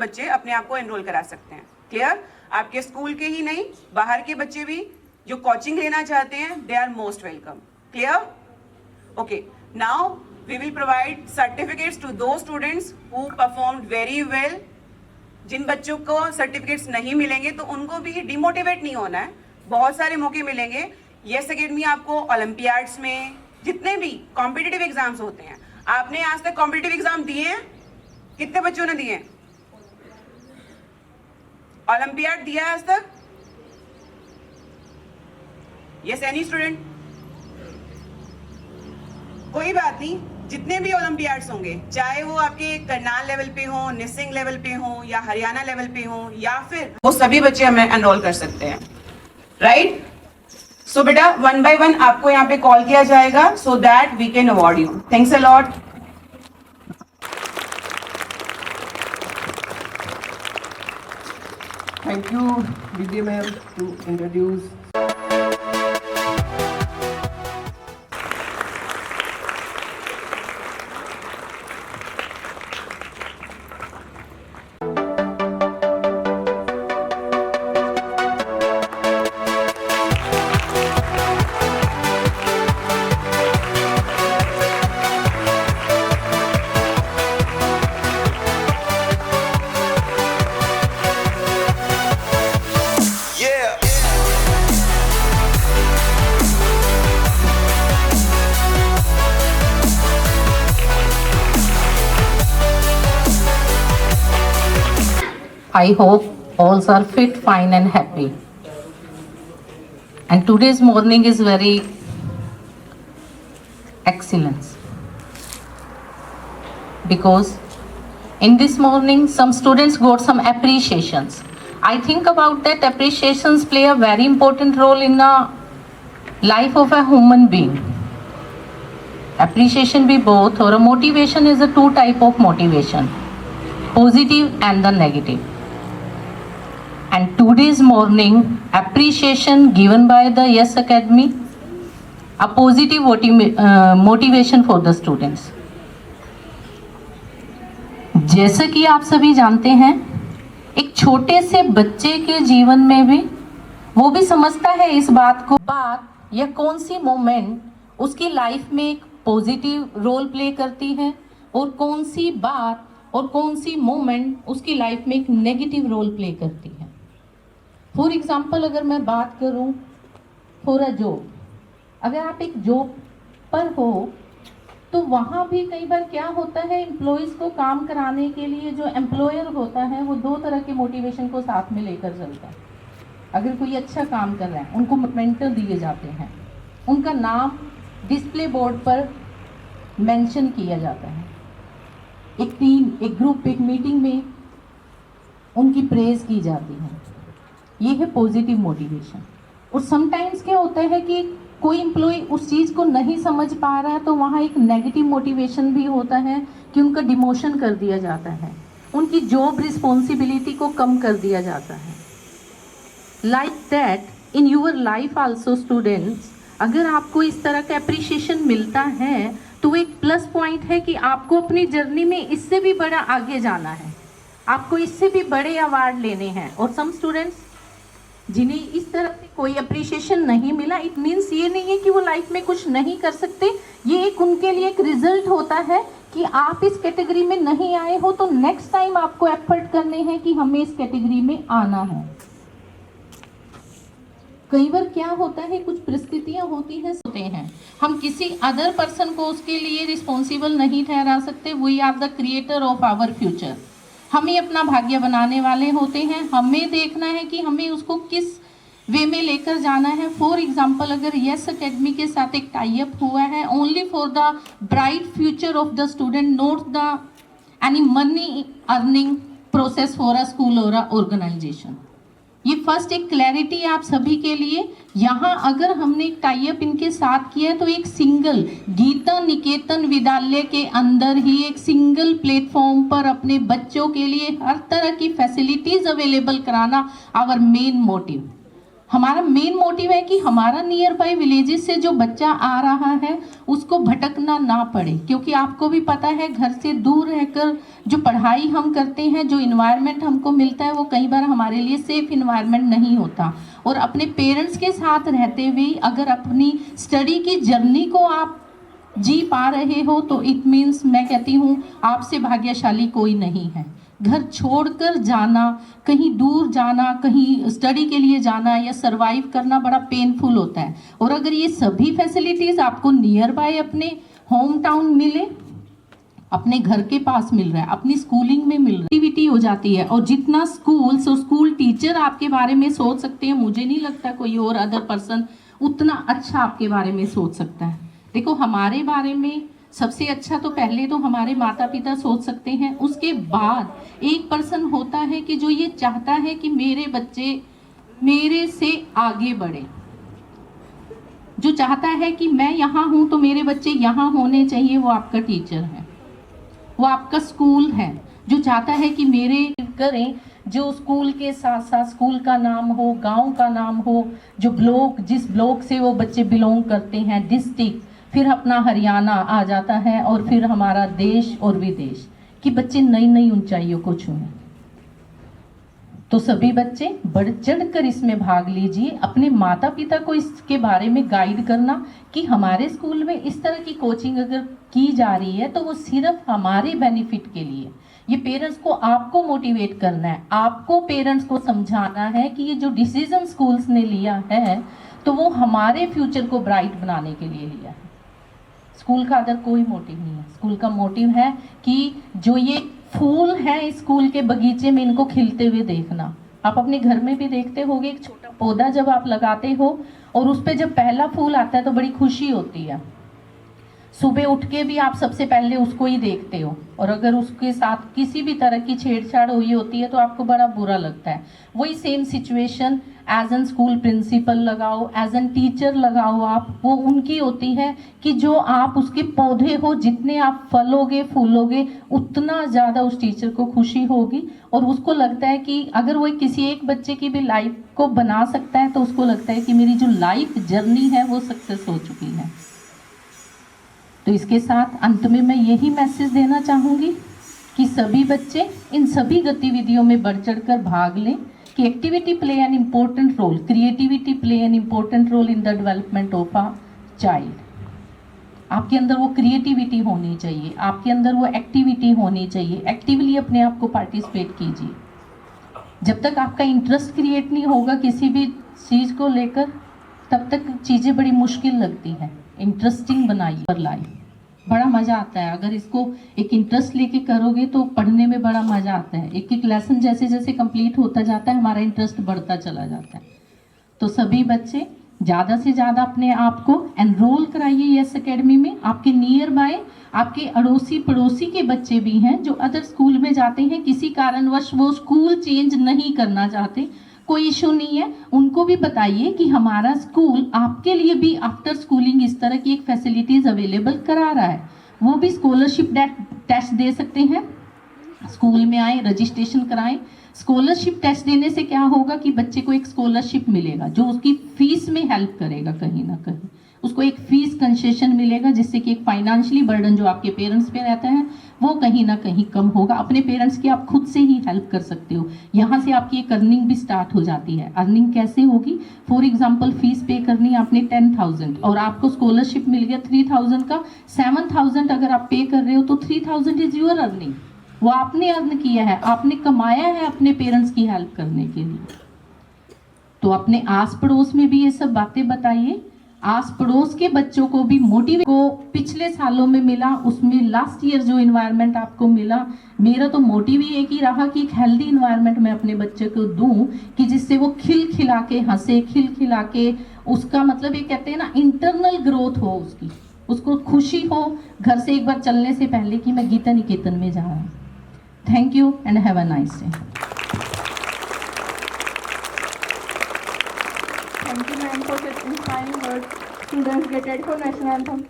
बच्चे अपने आप को एनरोल करा सकते हैं। क्लियर? आपके स्कूल के ही नहीं, बाहर के बच्चे भी जो कोचिंग लेना चाहते हैं, they are most welcome. Clear? Okay, now we will provide certificates to the students who performed very well. जिन बच्चों को सर्टिफिकेट्स नहीं मिलेंगे तो उनको भी डिमोटिवेट नहीं होना है, बहुत सारे मौके मिलेंगे। यस एकेडमी आपको ओलंपियाड्स में, जितने भी कॉम्पिटिटिव एग्जाम्स होते हैं, आपने आज तक कॉम्पिटिटिव एग्जाम दिए हैं? कितने बच्चों ने दिए हैं? ओलंपियाड दिया है आज तक? Yes, any student? कोई बात नहीं, जितने भी ओलंपियाड्स होंगे, चाहे वो आपके करनाल लेवल पे हो, निसिंग लेवल पे हो, या हरियाणा लेवल पे हो, या फिर वो सभी बच्चे हमें एनरोल कर सकते हैं। राइट? सो बेटा, 1 by 1 आपको यहाँ पे कॉल किया जाएगा so that we can award you. Thanks a lot. Thank you, Vidya ma'am, to introduce. I hope all are fit, fine and happy. And today's morning is very excellent. Because in this morning some students got some appreciations. I think about that appreciations play a very important role in the life of a human being. Appreciation be both, or a motivation is a two type of motivation, positive and the negative. And today's morning appreciation given by the Yes Academy, a positive motivation for the students. जैसा कि आप सभी जानते हैं, एक छोटे से बच्चे के जीवन में भी वो भी समझता है इस बात या कौन सी मोमेंट उसकी लाइफ में एक पॉजिटिव रोल प्ले करती है और कौन सी बात और कौन सी मोमेंट उसकी लाइफ में एक नेगेटिव रोल प्ले करती है। फॉर एग्जाम्पल अगर मैं बात करूं फॉर अ जॉब, अगर आप एक जॉब पर हो तो वहाँ भी कई बार क्या होता है, एम्प्लॉयज़ को काम कराने के लिए जो एम्प्लॉयर होता है वो दो तरह के मोटिवेशन को साथ में लेकर चलता है। अगर कोई अच्छा काम कर रहा है उनको मेंटर दिए जाते हैं, उनका नाम डिस्प्ले बोर्ड पर मेंशन किया जाता है, एक टीम, एक ग्रुप, एक मीटिंग में उनकी प्रेज की जाती है। ये है पॉजिटिव मोटिवेशन। और समटाइम्स क्या होता है कि कोई एम्प्लॉय उस चीज़ को नहीं समझ पा रहा है तो वहाँ एक नेगेटिव मोटिवेशन भी होता है कि उनका डिमोशन कर दिया जाता है, उनकी जॉब रिस्पॉन्सिबिलिटी को कम कर दिया जाता है। Like that in your life also students, अगर आपको इस तरह का अप्रिशिएशन मिलता है तो एक प्लस पॉइंट है कि आपको अपनी जर्नी में इससे भी बड़ा आगे जाना है, आपको इससे भी बड़े अवार्ड लेने हैं। और सम स्टूडेंट्स जिन्हें इस तरह से कोई अप्रिशिएशन नहीं मिला, इट मीन्स ये नहीं है कि वो लाइफ में कुछ नहीं कर सकते, ये एक उनके लिए एक रिजल्ट होता है कि आप इस कैटेगरी में नहीं आए हो तो नेक्स्ट टाइम आपको एफर्ट करने हैं कि हमें इस कैटेगरी में आना है। कई बार क्या होता है, कुछ परिस्थितियां होती हैं, हम किसी अदर पर्सन को उसके लिए रिस्पॉन्सिबल नहीं ठहरा सकते। We are the creator of our future. हमें अपना भाग्य बनाने वाले होते हैं, हमें देखना है कि हमें उसको किस वे में लेकर जाना है। फॉर एग्जाम्पल अगर यस अकेडमी के साथ एक टाई अप हुआ है only for the bright future of the student, not the any money earning process for a school और अ ऑर्गेनाइजेशन। ये फर्स्ट एक क्लैरिटी है आप सभी के लिए। यहाँ अगर हमने एक टाई अप इनके साथ किया है तो एक सिंगल गीता निकेतन विद्यालय के अंदर ही एक सिंगल प्लेटफॉर्म पर अपने बच्चों के लिए हर तरह की फैसिलिटीज अवेलेबल कराना आवर मेन मोटिव। हमारा मेन मोटिव है कि हमारा नियर बाई विलेजेस से जो बच्चा आ रहा है उसको भटकना ना पड़े, क्योंकि आपको भी पता है घर से दूर रहकर जो पढ़ाई हम करते हैं, जो इन्वायरमेंट हमको मिलता है वो कई बार हमारे लिए सेफ इन्वायरमेंट नहीं होता। और अपने पेरेंट्स के साथ रहते हुए अगर अपनी स्टडी की जर्नी को आप जी पा रहे हो तो इट मीन्स, मैं कहती हूँ आपसे भाग्यशाली कोई नहीं है। घर छोड़कर जाना, कहीं दूर जाना, कहीं स्टडी के लिए जाना या सरवाइव करना बड़ा पेनफुल होता है। और अगर ये सभी फैसिलिटीज़ आपको नियर बाय अपने होम टाउन मिले, अपने घर के पास मिल रहा है, अपनी स्कूलिंग में मिल रहा है, एक्टिविटी हो जाती है। और जितना स्कूल्स और स्कूल टीचर आपके बारे में सोच सकते हैं, मुझे नहीं लगता कोई और अदर पर्सन उतना अच्छा आपके बारे में सोच सकता है। देखो, हमारे बारे में सबसे अच्छा तो पहले तो हमारे माता पिता सोच सकते हैं, उसके बाद एक पर्सन होता है कि जो ये चाहता है कि मेरे बच्चे मेरे से आगे बढ़े, जो चाहता है कि मैं यहाँ हूँ तो मेरे बच्चे यहाँ होने चाहिए, वो आपका टीचर है, वो आपका स्कूल है। जो चाहता है कि मेरे करें, जो स्कूल के साथ साथ स्कूल का नाम हो, गांव का नाम हो, जो ब्लॉक, जिस ब्लॉक से वो बच्चे बिलोंग करते हैं, डिस्ट्रिक्ट, फिर अपना हरियाणा आ जाता है, और फिर हमारा देश और विदेश, कि बच्चे नई नई ऊंचाइयों को छूएं। तो सभी बच्चे बढ़ चढ़ कर इसमें भाग लीजिए। अपने माता पिता को इसके बारे में गाइड करना कि हमारे स्कूल में इस तरह की कोचिंग अगर की जा रही है तो वो सिर्फ हमारे बेनिफिट के लिए। ये पेरेंट्स को आपको मोटिवेट करना है, आपको पेरेंट्स को समझाना है कि ये जो डिसीजन स्कूल्स ने लिया है तो वो हमारे फ्यूचर को ब्राइट बनाने के लिए लिया है। स्कूल का अदर कोई मोटिव नहीं है। स्कूल का मोटिव है कि जो ये फूल है स्कूल के बगीचे में, इनको खिलते हुए देखना। आप अपने घर में भी देखते होगे, एक छोटा पौधा जब आप लगाते हो और उस पे जब पहला फूल आता है तो बड़ी खुशी होती है। सुबह उठ के भी आप सबसे पहले उसको ही देखते हो, और अगर उसके साथ किसी भी तरह की छेड़छाड़ हुई होती है तो आपको बड़ा बुरा लगता है। वही same situation as an school principal लगाओ, एज एन टीचर लगाओ आप, वो उनकी होती है कि जो आप उसके पौधे हो, जितने आप फलोगे फूलोगे उतना ज़्यादा उस टीचर को खुशी होगी। और उसको लगता है कि अगर वो किसी एक बच्चे की भी लाइफ को बना सकता है तो उसको लगता है कि मेरी जो लाइफ जर्नी है वो सक्सेस हो चुकी है। तो इसके साथ अंत में मैं यही मैसेज देना चाहूँगी कि सभी बच्चे इन सभी गतिविधियों में बढ़ चढ़कर भाग लें, कि activity play an important role, creativity play an important role in the development of a child. आपके अंदर वो क्रिएटिविटी होनी चाहिए, आपके अंदर वो एक्टिविटी होनी चाहिए। एक्टिवली अपने आप को पार्टिसिपेट कीजिए। जब तक आपका इंटरेस्ट क्रिएट नहीं होगा किसी भी चीज़ को लेकर, तब तक चीज़ें बड़ी मुश्किल लगती हैं। इंटरेस्टिंग बनाइए पर लाइफ, बड़ा मज़ा आता है। अगर इसको एक इंटरेस्ट लेके करोगे तो पढ़ने में बड़ा मज़ा आता है। एक एक लेसन जैसे जैसे कंप्लीट होता जाता है हमारा इंटरेस्ट बढ़ता चला जाता है। तो सभी बच्चे ज़्यादा से ज़्यादा अपने आप को एनरोल कराइए यस एकेडमी में। आपके नियर बाय आपके अड़ोसी पड़ोसी के बच्चे भी हैं जो अदर स्कूल में जाते हैं, किसी कारणवश वो स्कूल चेंज नहीं करना चाहते, कोई इशू नहीं है। उनको भी बताइए कि हमारा स्कूल आपके लिए भी आफ्टर स्कूलिंग इस तरह की एक फैसिलिटीज़ अवेलेबल करा रहा है। वो भी स्कॉलरशिप टेस्ट दे सकते हैं। स्कूल में आए, रजिस्ट्रेशन कराएं। स्कॉलरशिप टेस्ट देने से क्या होगा कि बच्चे को एक स्कॉलरशिप मिलेगा जो उसकी फीस में हेल्प करेगा, कहीं ना कहीं उसको एक फीस कंसेशन मिलेगा, जिससे कि एक फाइनेंशियली बर्डन जो आपके पेरेंट्स पे रहता है वो कहीं ना कहीं कम होगा। अपने पेरेंट्स की आप खुद से ही हेल्प कर सकते हो। यहाँ से आपकी एक अर्निंग भी स्टार्ट हो जाती है। अर्निंग कैसे होगी? फॉर एग्जांपल फीस पे करनी है आपने 10,000 और आपको स्कॉलरशिप मिल गया 3,000 का, 7,000 अगर आप पे कर रहे हो तो 3,000 इज योर अर्निंग। वो आपने अर्न किया है, आपने कमाया है अपने पेरेंट्स की हेल्प करने के लिए। तो अपने आस पड़ोस में भी ये सब बातें बताइए। आस पड़ोस के बच्चों को भी मोटिवेट को पिछले सालों में मिला, उसमें लास्ट ईयर जो इन्वायरमेंट आपको मिला, मेरा तो मोटिव ही एक ही रहा कि एक हेल्दी इन्वायरमेंट मैं अपने बच्चे को दूं कि जिससे वो खिल खिला के हंसे, खिल खिला के, उसका मतलब ये कहते हैं ना इंटरनल ग्रोथ हो, उसकी उसको खुशी हो घर से एक बार चलने से पहले कि मैं गीता निकेतन में जा रहा हूँ। Thank you and have a nice day. Thank you, ma'am, for such inspiring words. Students get ready for national anthem.